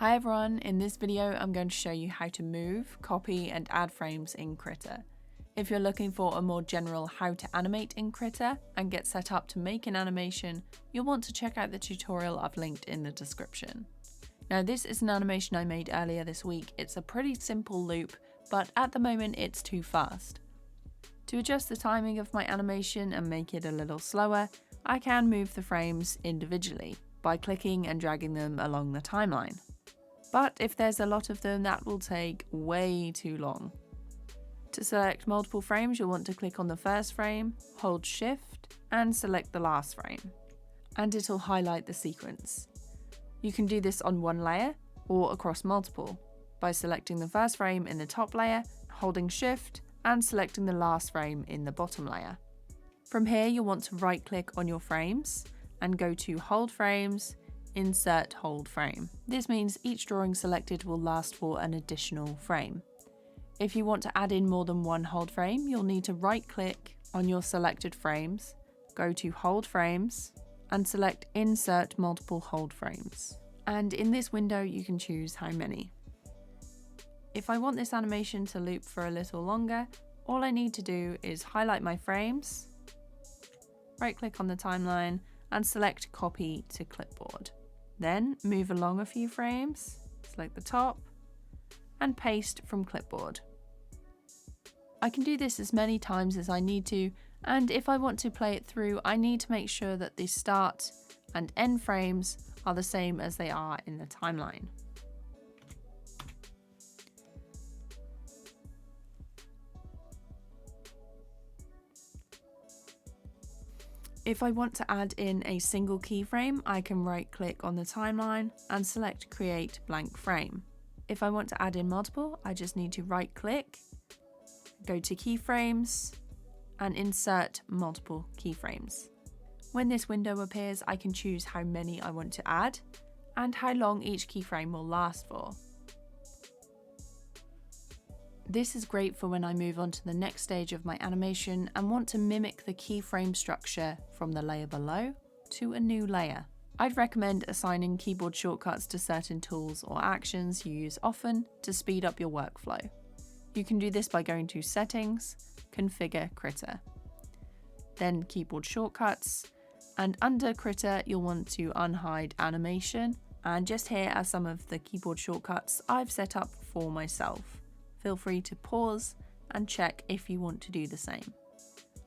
Hi everyone, in this video I'm going to show you how to move, copy and add frames in Krita. If you're looking for a more general how to animate in Krita and get set up to make an animation, you'll want to check out the tutorial I've linked in the description. Now this is an animation I made earlier this week. It's a pretty simple loop, but at the moment it's too fast. To adjust the timing of my animation and make it a little slower, I can move the frames individually by clicking and dragging them along the timeline. But if there's a lot of them, that will take way too long. To select multiple frames, you'll want to click on the first frame, hold Shift, and select the last frame. And it'll highlight the sequence. You can do this on one layer or across multiple by selecting the first frame in the top layer, holding Shift, and selecting the last frame in the bottom layer. From here, you'll want to right-click on your frames and go to Hold Frames, Insert Hold Frame. This means each drawing selected will last for an additional frame. If you want to add in more than one hold frame, you'll need to right-click on your selected frames, go to Hold Frames, and select Insert Multiple Hold Frames. And in this window, you can choose how many. If I want this animation to loop for a little longer, all I need to do is highlight my frames, right-click on the timeline, and select Copy to Clipboard. Then move along a few frames, select the top, and paste from clipboard. I can do this as many times as I need to, and if I want to play it through, I need to make sure that the start and end frames are the same as they are in the timeline. If I want to add in a single keyframe, I can right-click on the timeline and select Create Blank Frame. If I want to add in multiple, I just need to right-click, go to Keyframes, and insert multiple keyframes. When this window appears, I can choose how many I want to add and how long each keyframe will last for. This is great for when I move on to the next stage of my animation and want to mimic the keyframe structure from the layer below to a new layer. I'd recommend assigning keyboard shortcuts to certain tools or actions you use often to speed up your workflow. You can do this by going to Settings, Configure Krita, then Keyboard Shortcuts, and under Krita you'll want to unhide Animation, and just here are some of the keyboard shortcuts I've set up for myself. Feel free to pause and check if you want to do the same.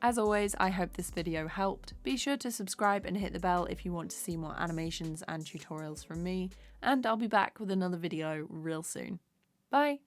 As always, I hope this video helped. Be sure to subscribe and hit the bell if you want to see more animations and tutorials from me, and I'll be back with another video real soon. Bye!